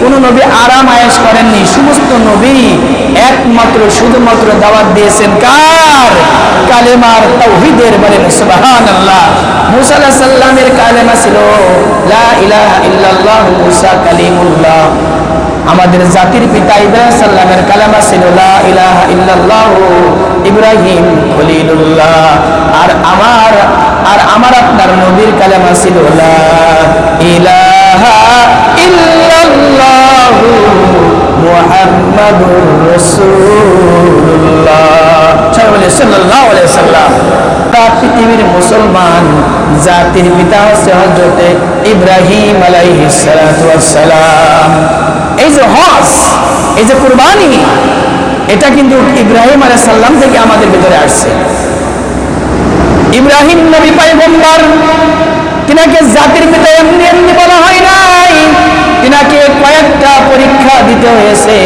কোন নবী আরাম আয়েশ করেননি। সমস্ত নবী একমাত্র শুধুমাত্র দাওয়াত দিয়েছেন কার? কালেমার, তাওহীদের। বলেন সুবহানাল্লাহ। মুসা আলাইহিস সালামের কালেমা ছিল লা ইলাহা ইল্লাল্লাহ, মুসা কালিমুল্লাহ। আমাদের জাতির পিতা ইব্রাহিম সাল্লামের কালেমা ছিল লা ইলাহা ইল্লাল্লাহ, ইব্রাহিম খলিলুল্লাহ। আর আমার আপনার নবীর কালেমা ছিল লা ইলাহা ইল্লাল্লাহ মুহাম্মাদুর রাসূলুল্লাহ সাল্লাল্লাহু আলাইহি সাল্লাম। পৃথিবীর মুসলমান জাতির পিতা হচ্ছে হযরত ইব্রাহিম আলাইহিস সালাতু ওয়াস সালাম। এই যে হজ, এই যে কুরবানি, এটা কিন্তু ইব্রাহিম আলাইহিস সালাম থেকে আমাদের ভিতরে আসছে। ইব্রাহিম নবী পয়গম্বর, তিনাকে জাতির পিতা এমনি এমনি বলা হয় নাই, তিনাকে কয়েকটা পরীক্ষা দিতে হয়েছে।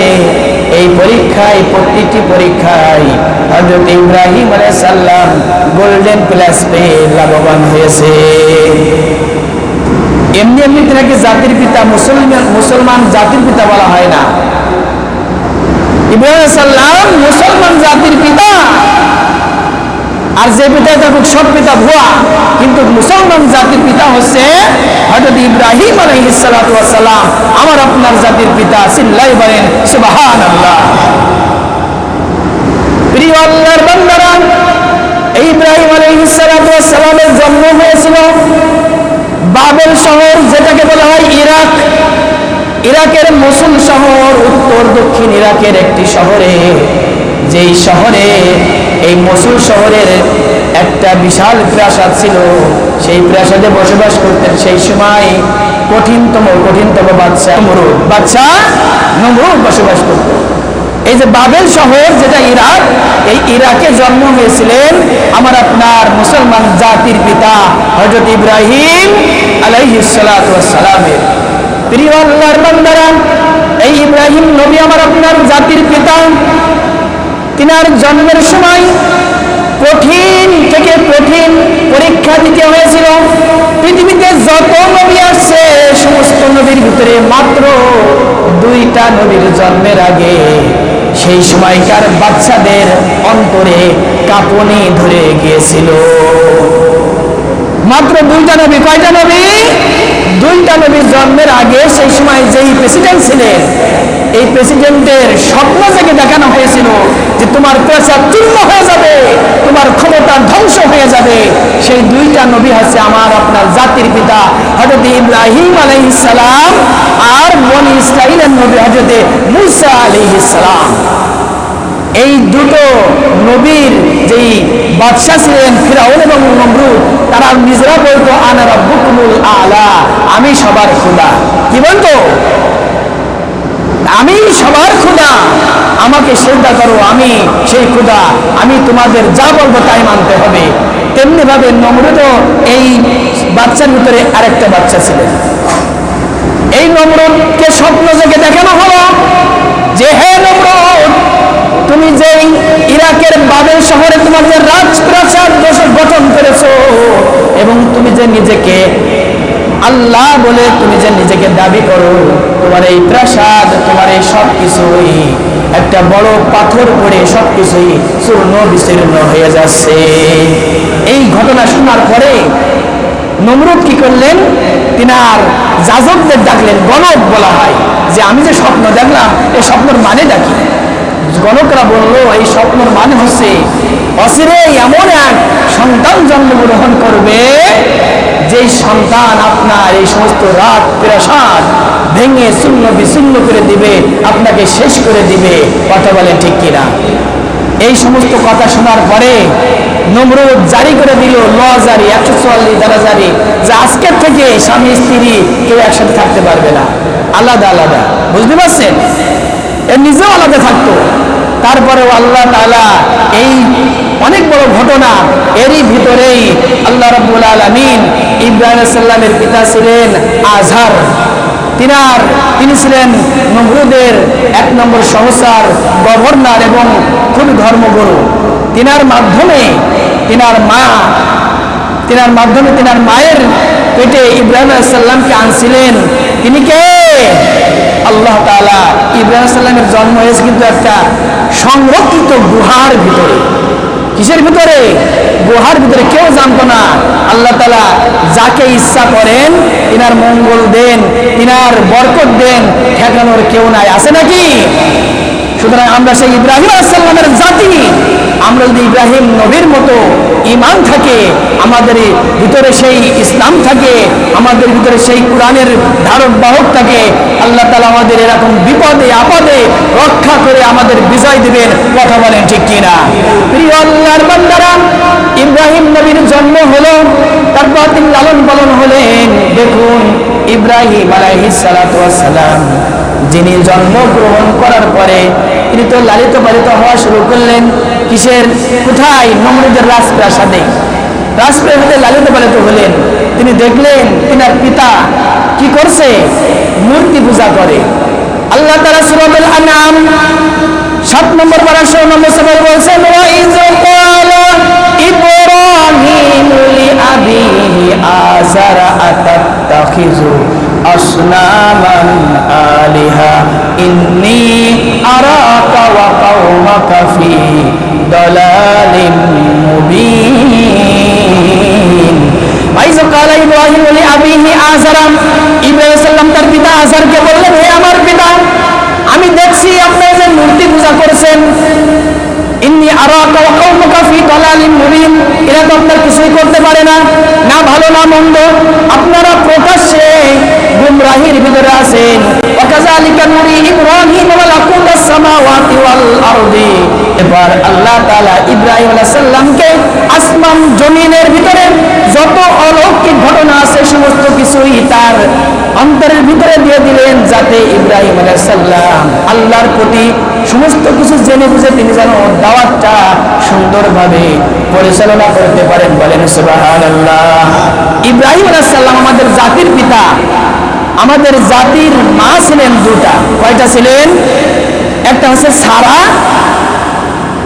এই পরীক্ষায়, প্রতিটি পরীক্ষায় হযরত ইব্রাহিম আলাইহিস সালাম গোল্ডেন প্লাস পেয়ে লাভবান হয়েছে। এমনি এমনি তিনাকে জাতির পিতা, মুসলমান জাতির পিতা বলা হয় না। ইব্রাহিম আলাইহিস সালাম মুসলমান জাতির পিতা, আর যে পিতা থাকুক সব পিতা ভুয়া, কিন্তু মুসলমান জাতির পিতা হচ্ছে হযরত ইব্রাহিম আলাইহিস সালাতু ওয়াস সালাম, আমার আপনার জাতির পিতা। চিল্লাই বলেন সুবহানাল্লাহ। প্রিয় আল্লাহর বান্দারা, ইব্রাহিম আলাইহিস সালাতু ওয়াস সালামের জন্ম হয়েছিল বাবেল শহর, যেটাকে বলা হয় ইরাক। ইরাকের মসুল শহর, উত্তর দক্ষিণ ইরাকের একটি শহরে, যেই শহরে, এই মসুল শহরের একটা বিশাল প্রাসাদ ছিল। সেই প্রাসাদে বসবাস করতেন সেই সময় কঠিনতম বাদশা নমরুদ বসবাস করত। এই যে বাবেল শহর, যেটা ইরাক, এই ইরাকে জন্ম হয়েছিলেন আমার আপনার মুসলমান জাতির পিতা হযরত ইব্রাহিম আলাইহিস সালাতু ওয়াস সালামের। প্রিয় আল্লাহর বান্দারা, এই ইব্রাহিম নবী আমার আপনার জাতির পিতা, তিনার জন্মের সময় কঠিন থেকে কঠিন পরীক্ষা দিতে হয়েছিল। পৃথিবীতে যত নবী আসছে, সমস্ত নবীর ভিতরে মাত্র 2টা নবীর জন্মের আগে সেই সময়কার বাচ্চাদের অন্তরে কাঁপুনি ধরে গিয়েছিল। মাত্র 2টা নবী। কয়টা নবী? 2টা নবীর জন্মের আগে সেই সময় যেই প্রেসিডেন্ট ছিলেন, এই প্রেসিডেন্টের স্বপ্ন থেকে দেখানো হয়েছিল যে তোমার প্রেসার চূর্ণ হয়ে যাবে, তোমার ক্ষমতা ধ্বংস হয়ে যাবে। সেই 2টা নবী হচ্ছে আমার আপনার জাতির পিতা হযরত ইব্রাহিম আলাইহিস সালাম আর বনি ইসরাইলের নবী হযরত মূসা আলাইহিস সালাম। এই দুটো নবীর যেই বাদশা ছিলেন ফিরাউন এবং নমরুদ, তারা নিজেরা বলতো আনা রাব্বুকুমুল আলা, আমি সবার খোদা। কি বলতো? আমি সবার খোদা, আমাকে সিজদা করো, আমি সেই খোদা, আমি তোমাদের যা বলবো তাই মানতে হবে। তেমনি ভাবে নমরুদও এই বাচ্চার ভিতরে আরেকটা বাচ্চা ছিলেন। এই নমরুদকে স্বপ্ন থেকে দেখানো হলো যে হে নমরুদ, তুমি যেই ইরাকের বাবেল শহরে তোমাদের রাজপ্রাসাদ গঠন করেছো এবং তুমি যে নিজেকে আল্লাহ বলে তুমি যে নিজেকে দাবি করো, তোমার এই প্রাসাদ, তোমার এই সবকিছুই একটা বড় পাথর পড়ে সবকিছুই চূর্ণ বিচূর্ণ হয়ে যাচ্ছে। এই ঘটনা শোনার পরে নমরুদ কি করলেন? তিনার যাজকদের ডাকলেন, গণক বলা হয়, যে আমি যে স্বপ্ন দেখলাম এই স্বপ্নের মানে ডাকি। গণকরা বলল এই স্বপ্নের মানে হচ্ছে অচিরে এমন এক সন্তান জন্মগ্রহণ করবে যেই সন্তান আপনার এই সমস্ত রাত প্রাসাদ ভেঙে শূন্য বিশূন্য করে দিবে, আপনাকে শেষ করে দিবে। কথা বলে ঠিক কিনা? এই সমস্ত কথা শোনার পরে নমরুদ জারি করে দিল ল জারি, 144 ধারা জারি, যে আজকের থেকে স্বামী স্ত্রী কেউ একসাথে থাকতে পারবে না, আলাদা আলাদা। বুঝতে পারছেন? এর নিজেও আলাদা থাকতো। তারপরেও আল্লাহ তাআলা এই অনেক বড় ঘটনা, এরই ভিতরেই আল্লাহ রাব্বুল আলামিন ইব্রাহিম আলাইহিস সালামের পিতা ছিলেন আজহার। তিনি ছিলেন নমরুদের 1 নম্বর সহসার গভর্নর এবং খুব ধর্মগুরু। তিনার মাধ্যমে তিনার মায়ের পেটে ইব্রাহিম আলাইহিস সালামকে আনছিলেন। তিনি কে? আল্লাহ তাআলা ইব্রাহিম আলাইহিস সালামের জন্ম হয়েছে কিন্তু একটা সংরক্ষিত গুহার ভিতরে। কিসের ভিতরে? গুহার ভিতরে। কেউ জানতো না। আল্লাহ তাআলা যাকে ইচ্ছা করেন তিনার মঙ্গল দেন, তিনার বরকত দেন, ঠেকানোর কেউ নাই। আছে নাকি? সুতরাং আমরা সেই ইব্রাহিম আলাইহিস সালামের জাতি, আমরা যদি ইব্রাহিম নবীর মতো ঈমান থাকে, আমাদের ভিতরে সেই ইসলাম থাকে, আমাদের ভিতরে সেই কোরআনের ধারক বাহক থাকে, আল্লাহ তাআলা আমাদের এরকম বিপদে আপদে রক্ষা করে আমাদের বিজয় দিবেন। কথা বলেন ঠিক কিনা? প্রিয় আল্লাহর বান্দারা, ইব্রাহিম নবীর জন্ম হলো, তারপর তিনি লালন পালন হলেন। দেখুন, ইব্রাহিম আলাইহিস সালাতু ওয়াস সালাম যিনি জন্মগ্রহণ করার পরে তিনি তো লালিত পালিত হওয়া শুরু করলেন। কিসের? কোথায়? নমরুদের রাজপ্রাসাদে। রাজপ্রাসাদে লালিত পালিত হলেন। তিনি দেখলেন তিনার পিতা কি করছে? মূর্তি পূজা করে। আল্লাহ তাআলা সূরাতুল আনআম 7 নম্বর পারা 16 নম্বর সূরা বলছেন, ওয়া ইয ক্বালা ইব্রাহিমু লিআবিহি আযারা আতাত্তাখিযু আসনামান আলিহা ইন্নী আরাকা ওয়া কওমাকা ফি দালালিম মুবিন। আইযা ক্বালা ইব্রাহিম লিআবিহি আযারা, ইব্রাহিম সাল্লাম তার পিতা আযারকে বললেন, হে আমার পিতা, আমি দেখছি আপনারা যে মূর্তি পূজা করেছেন, ইন্নী আরাকা ওয়া কওমাকা ফি দালালিম মুবিন, এরা তো আপনার কিছুই করতে পারে না, না ভালো না মন্দ, আপনারা প্রকাশ্যে গুমরাহির ভিতরে আছেন। ওয়াকাযালিকা নুরি ইব্রাহিম মালাকুতাস সামাওয়াতি ওয়াল আরদি। এবার আল্লাহ তাআলা ইব্রাহিম আলাইহিস সালামকে আসমান জমিনের ভিতরে যত অলৌকিক ঘটনা আছে সমস্ত কিছুই তার অন্তরের ভিতরে দিয়ে দিলেন, যাতে ইব্রাহিম আলাইহিস সালাম আল্লাহর প্রতি সমস্ত কিছু জেনে বুঝে তিনি যেন দাওয়াতটা সুন্দরভাবে পরিচালনা করতে পারেন। বলেন সুবহানাল্লাহ। ইব্রাহিম আলাইহিস সালাম আমাদের জাতির পিতা। আমাদের জাতির মা ছিলেন দুটা। কয়টা ছিলেন? একটা হচ্ছে সারা,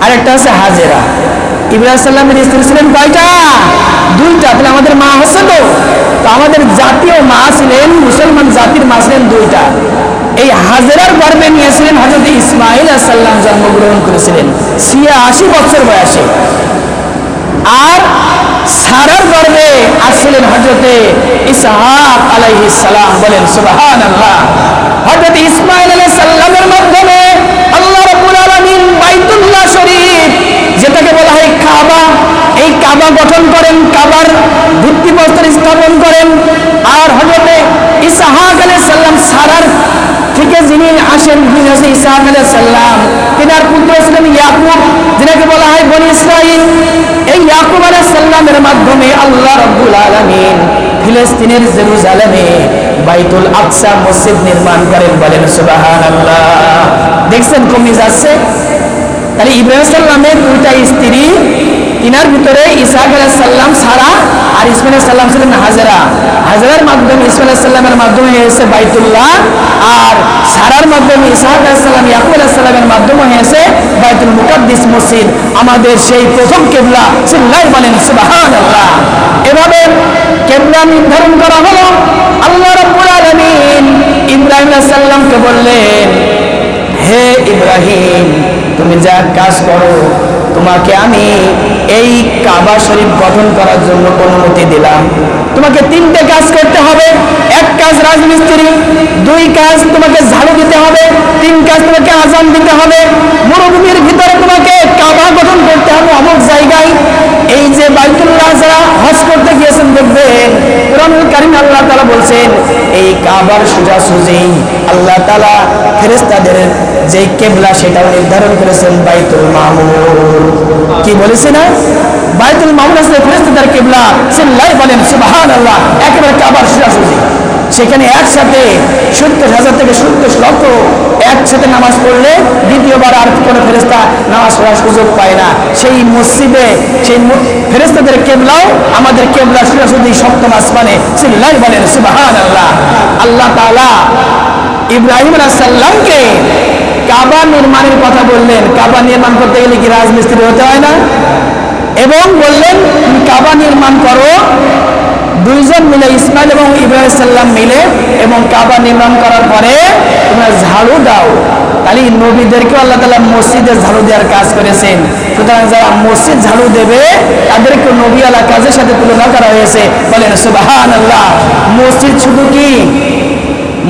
আর একটা হচ্ছে হাজেরা। ইব্রাহিম সাল্লামের স্ত্রী ছিলেন কয়টা? দুইটা। তাহলে আমাদের মা হচ্ছে তো আমাদের জাতীয় মা ছিলেন, মুসলমান জাতির মা ছিলেন দুইটা। এই হাজেরার গর্ভে নিয়েছিলেন হযরত ইসমাঈল আলাইহিস সালাম, জন্মগ্রহণ করেছিলেন 86 বছর বয়সে। আর সারার গর্ভে আসছিলেন হযরত ইসহাক আলাইহিস সালাম। বলেন সুবহানাল্লাহ। হযরত ইসমাঈল আলাইহিস সালামের মাধ্যমে আল্লাহ রাব্বুল আলামিন বাইতুল্লাহ শরীফ, যেটাকে বলা হয় কাবা, এই কাবা গঠন করেন, কাবার ভিত্তিপ্রস্তর স্থাপন করেন। আর হযরত ইসহাক আলাইহিস সালাম সারার থেকে যিনি আসেন, তিনি হচ্ছে ইসহাক আলাইহিস সালাম, তিনার পুত্র ছিলেন ইয়াকুব, যেটাকে বলা হয় বনি ইসরাঈল। এই ইয়াকুব আলাইহিস সালামের মাধ্যমে আল্লাহ রাব্বুল আলামিন ফিলিস্তিনের জেরুজালেমে বাইতুল আকসা মসজিদ নির্মাণ করেন। বলেন সুবহানাল্লাহ। দেখছেন কমে যাচ্ছে। তাহলে ইব্রাহিম সাল্লামের দুইটা স্ত্রী, তিনার ভিতরে ইসহাক আলাইহিস সালাম সারা, আর ইসমাঈল আলাইহিস সালাম ছিলেন হাজেরা। হাজেরার মাধ্যমে ইসমাঈল আলাইহিস সালামের মাধ্যমে হয়েছে বাইতুল্লাহ, আর সারার মাধ্যমে ইসহাক আলাইহিস সালাম, ইয়াকুব আলাইহিস সালামের মাধ্যমে হয়েছে বাইতুল মুকাদ্দিস মসজিদ, আমাদের সেই প্রথম কিবলা। চিল্লায় বলেন সুবহানাল্লাহ। এভাবে কিবলা নির্ধারণ করা হলো। আল্লাহ রাব্বুল আলামিন ইব্রাহিম আলাইহিস সালামকে বললেন, হে ইব্রাহিম, তুমি যা কাজ করো, তোমাকে আমি এই কাবা শরীফ গঠন করার জন্য অনুমতি দিলাম। তোমাকে 3টে কাজ করতে হবে। 1 কাজ রাজমিস্ত্রি, 2 কাজ তোমাকে ঝাড়ু দিতে হবে, 3 কাজ তোমাকে আযান দিতে হবে। মরুভূমির ভিতরে তোমাকে কাবা গঠন করতে হবে অমুক জায়গায়। এই যে বাইতুল্লাহ যারা হজ করতে গিয়েছেন, দেখবেন কোরআনুল কারীম আল্লাহ তাআলা বলছেন, এই কাবার সোজাসুজি আল্লাহ তাআলা ফেরেশতাদের যে কিবলা সেটাও নির্ধারণ করেছেন বাইতুল মামুর। কি বলেছে না? বাইতুল মামুর আছে ফেরেশতাদের কিবলা। চিল্লায় বলেন সুবহানাল্লাহ। একেবারে কাবার সোজাসুজি। সেখানে একসাথে 70,000 থেকে 70 লক্ষ একসাথে নামাজ পড়লে দ্বিতীয়বার আর কোনো ফেরেশতা নামাজ পড়ার সুযোগ পায় না। সেই মসজিদে সেই ফেরেশতাদের কিবলাও আমাদের কিবলা সোজাসুজি 7ম আসমানে। চিল্লায় বলেন সুবহানাল্লাহ। আল্লাহ তাআলা ইব্রাহিম আলাইহিস সালামকে কাবা নির্মাণের কথা বললেন। কাবা নির্মাণ করতে গেলে কি রাজমিস্ত্রি হতে হয় না? এবং বললেন তুমি কাবা নির্মাণ করো দুইজন মিলে ইসমাইল এবং ইব্রাহিম সাল্লাম মিলে এবং কাবা নির্মাণ করার পরে তোমরা ঝাড়ু দাও। তাহলে নবীদেরকেও আল্লাহ তাআলা মসজিদে ঝাড়ু দেওয়ার কাজ করেছেন। সুতরাং যারা মসজিদ ঝাড়ু দেবে তাদেরকে নবীওয়ালা কাজের সাথে তুলনা করা হয়েছে। বলেন সুবহানাল্লাহ। মসজিদ শুধু কি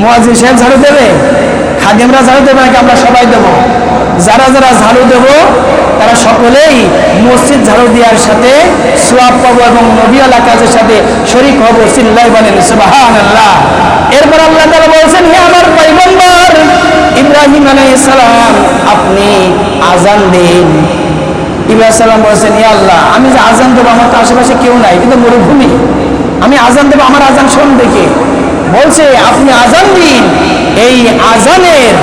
মুয়াজ্জিন সাহেব ঝাড়ু দেবে, খাদেমরা ঝাড়ু দেবে নাকি আমরা সবাই দেব? যারা যারা ঝাড়ু দেব তারা সকলেই মসজিদ ঝাড়ু দেওয়ার সাথে সওয়াব পাবো এবং নবীওয়ালা কাজের সাথে শরীক হব। চিল্লায় বলেন সুবহানাল্লাহ। এরপর আল্লাহ তাআলা বলেছেন, হে আমার পয়গম্বর ইব্রাহিম আলাইহিস সালাম, আপনি আযান দিন। ইব্রাহিম সালাম বলেছেন, হে আল্লাহ, আমি যে আযান দেবো আমার তো আশেপাশে কেউ নাই, কিন্তু মরুভূমি, আমি আযান দেবো, আমার আযান শুনবে কে? বলছে আপনি আযান দিন। এই আযানের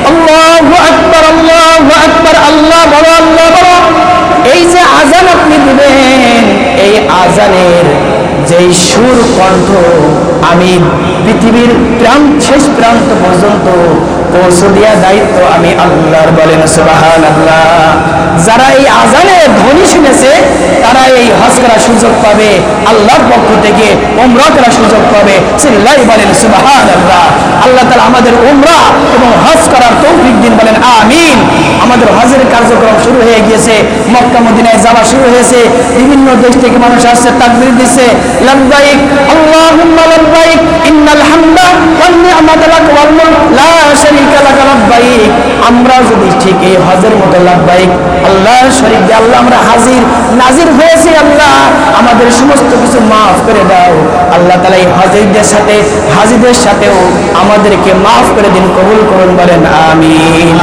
আল্লাহু আকবার, আল্লাহু আকবার, আল্লাহ বড়, আল্লাহ বড়, এই যে আযান আপনি দিবেন, এই আযানের যেই সুর কণ্ঠ আমি পৃথিবীর শেষ প্রান্ত পর্যন্ত পৌঁছে দেওয়ার দায়িত্ব আমি আল্লাহর। বলেন সুবহানাল্লাহ। যারা এই আযানের ধ্বনি শুনেছে তারা এই হজ করার সুযোগ পাবে, আল্লাহর পক্ষ থেকে উমরা করার সুযোগ পাবে। চিল্লায় বলেন সুবহানাল্লাহ। আল্লাহ তাআলা আমাদের উমরা এবং হজ করার তৌফিক দিন। বলেন আমিন। আমাদের হজের কার্যক্রম শুরু হয়ে গিয়েছে, মক্কা মদিনায় যাওয়া শুরু হয়েছে, বিভিন্ন দেশ থেকে মানুষ আসছে, তাকবীর দিচ্ছে, লাব্বাইক আল্লাহুম্মা লাব্বাইক ইন্নাল হামদা ওয়ান নি'মাতা লাক ওয়াল মুলক লা শারীকা লাক লাব্বাইক। আমরা যদি ঠিক এই হজের মতো লাব্বাইক আল্লাহর শরীক দিয়ে আল্লাহ আমরা নাজির হয়েছি, আল্লাহ আমাদের সমস্ত কিছু মাফ করে দাও। আল্লাহ তাআলা এই হাজীদের সাথেও আমাদেরকে মাফ করে দিন, কবুল করুন। বলেন আমিন।